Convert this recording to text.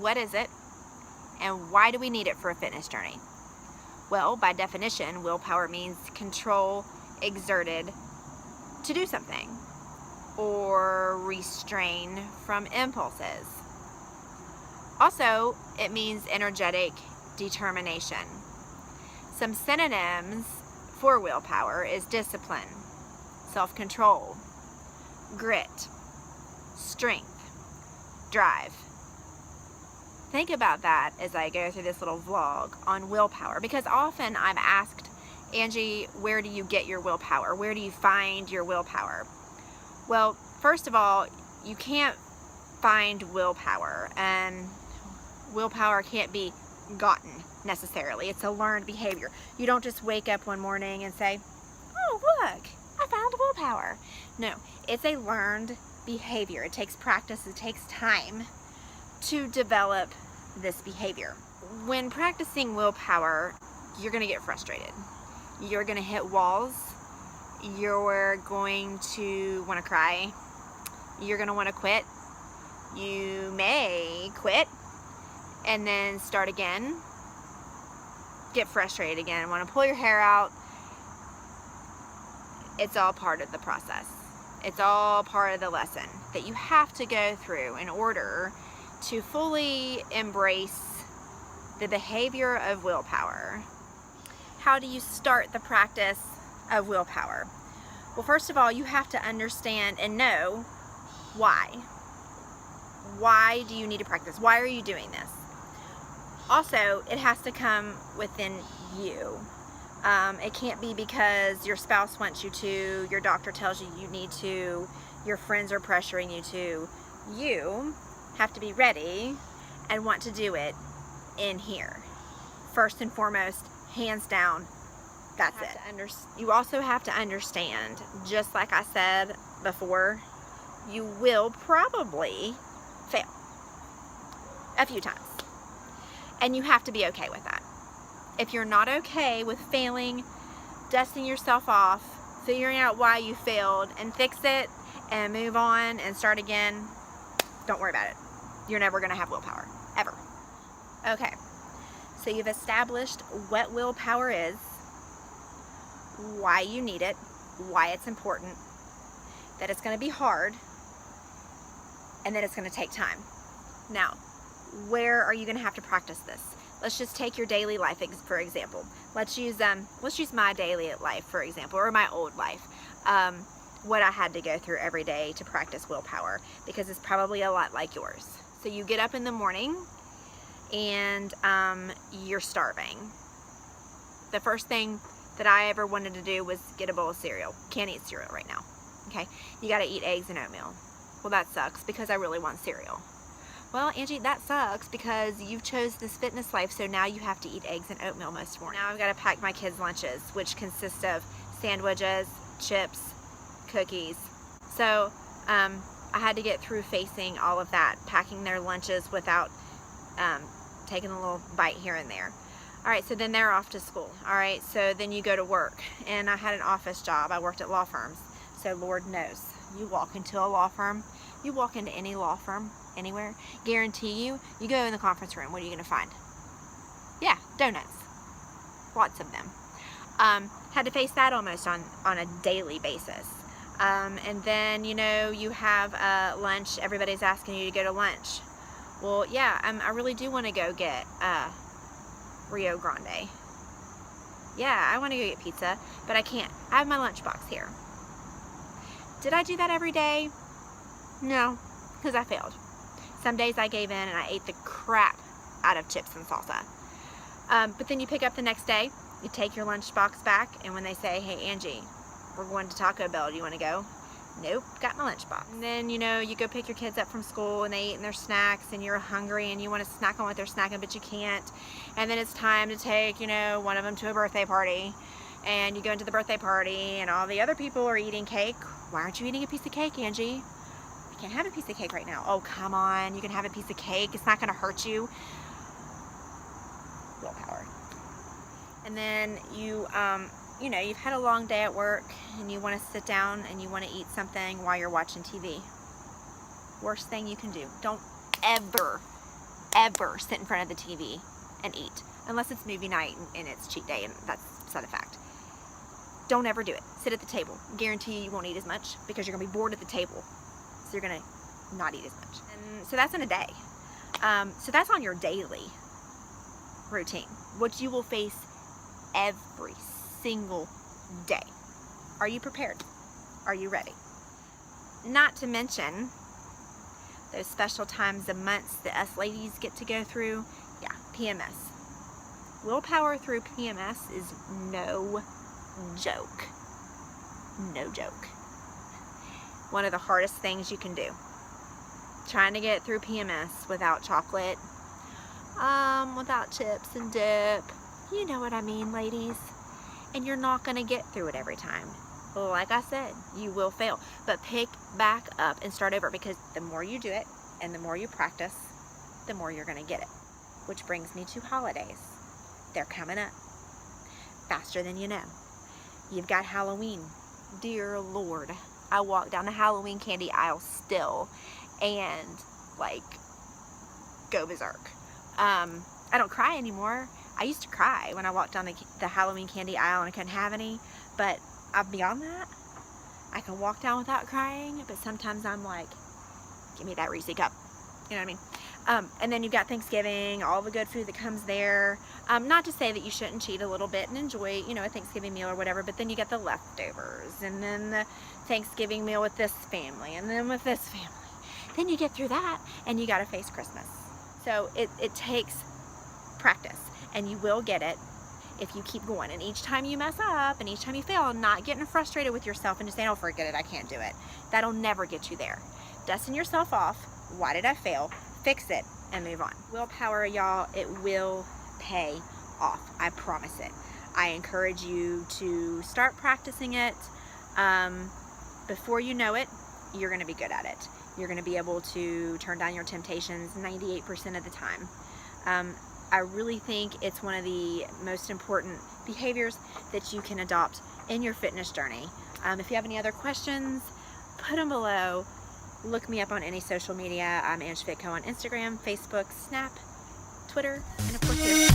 what is it, and why do we need it for a fitness journey? Well, by definition, willpower means control exerted to do something or restrain from impulses. Also, it means energetic determination. Some synonyms for willpower is discipline, self-control, grit, strength, drive. Think about that as I go through this little vlog on willpower, because often I'm asked, Angie, where do you get your willpower? Where do you find your willpower? Well, first of all, you can't find willpower, and willpower can't be gotten necessarily. It's a learned behavior. You don't just wake up one morning and say, oh, look, I found willpower. No, it's a learned behavior. It takes practice. It takes time to develop this behavior. When practicing willpower, you're going to get frustrated. You're going to hit walls. You're going to want to cry. You're going to want to quit. You may quit and then start again, get frustrated again, want to pull your hair out. It's all part of the process. It's all part of the lesson that you have to go through in order to fully embrace the behavior of willpower. How do you start the practice of willpower? Well, first of all, you have to understand and know why. Why do you need to practice? Why are you doing this? Also, it has to come within you. It can't be because your spouse wants you to, your doctor tells you you need to, your friends are pressuring you to. You have to be ready and want to do it in here. First and foremost, hands down, that's it. You also have to understand, just like I said before, you will probably fail a few times. And you have to be okay with that. If you're not okay with failing, dusting yourself off, figuring out why you failed, and fix it, and move on, and start again, don't worry about it. You're never going to have willpower, ever. Okay, so you've established what willpower is, why you need it, why it's important, that it's going to be hard, and that it's going to take time. Now, where are you going to have to practice this? Let's just take your daily life for example. Let's use my daily life for example, or my old life. What I had to go through every day to practice willpower, because it's probably a lot like yours. So you get up in the morning and you're starving. The first thing that I ever wanted to do was get a bowl of cereal. Can't eat cereal right now. Okay, you got to eat eggs and oatmeal. Well, that sucks because I really want cereal. Well, Angie, that sucks because you've chose this fitness life, so now you have to eat eggs and oatmeal most mornings. Now I've got to pack my kids' lunches, which consist of sandwiches, chips, cookies. So I had to get through facing all of that, packing their lunches without taking a little bite here and there. All right, so then they're off to school. All right, so then you go to work, and I had an office job. I worked at law firms, so Lord knows, you walk into a law firm, you walk into any law firm, anywhere, guarantee you go in the conference room, what are you going to find? Yeah, donuts. Lots of them. Had to face that almost on a daily basis. And then, you know, you have lunch. Everybody's asking you to go to lunch. Well, yeah, I really do want to go get Rio Grande. Yeah, I want to go get pizza, but I can't. I have my lunchbox here. Did I do that every day? No, because I failed. Some days I gave in and I ate the crap out of chips and salsa. But then you pick up the next day, you take your lunchbox back, and when they say, hey Angie, we're going to Taco Bell, do you want to go? Nope, got my lunchbox. And then, you know, you go pick your kids up from school and they eat their snacks and you're hungry and you want to snack on what they're snacking, but you can't. And then it's time to take, you know, one of them to a birthday party. And you go into the birthday party and all the other people are eating cake. Why aren't you eating a piece of cake, Angie? I can't have a piece of cake right now. Oh, come on, you can have a piece of cake. It's not going to hurt you. Willpower. And then you know, you've had a long day at work and you want to sit down and you want to eat something while you're watching TV. Worst thing you can do. Don't ever ever sit in front of the TV and eat, unless it's movie night and it's cheat day, and that's a fact. Don't ever do it. Sit at the table. Guarantee you won't eat as much because you're going to be bored at the table. So you're going to not eat as much. And so that's in a day. So that's on your daily routine, which you will face every single day. Are you prepared? Are you ready? Not to mention those special times and months that us ladies get to go through. Yeah, PMS. Willpower through PMS is no joke. No joke. One of the hardest things you can do. Trying to get through PMS without chocolate, without chips and dip. You know what I mean, ladies. And you're not going to get through it every time. Like I said, you will fail. But pick back up and start over, because the more you do it and the more you practice, the more you're going to get it. Which brings me to holidays. They're coming up faster than you know. You've got Halloween. Dear Lord, I walk down the Halloween candy aisle still and like go berserk. I don't cry anymore. I used to cry when I walked down the Halloween candy aisle and I couldn't have any, but beyond that, I can walk down without crying. But sometimes I'm like, give me that Reese cup. You know what I mean? And then you've got Thanksgiving, all the good food that comes there. Not to say that you shouldn't cheat a little bit and enjoy, you know, a Thanksgiving meal or whatever, but then you get the leftovers, and then the Thanksgiving meal with this family, and then with this family. Then you get through that, and you got to face Christmas. So it takes practice, and you will get it if you keep going. And each time you mess up, and each time you fail, not getting frustrated with yourself and just saying, oh, forget it, I can't do it. That'll never get you there. Dusting yourself off. Why did I fail? Fix it and move on. Willpower, y'all, it will pay off. I promise it. I encourage you to start practicing it. Before you know it, you're going to be good at it. You're going to be able to turn down your temptations 98% of the time. I really think it's one of the most important behaviors that you can adopt in your fitness journey. If you have any other questions, put them below. Look me up on any social media. I'm Ange Fitco on Instagram, Facebook, Snap, Twitter, and of course here.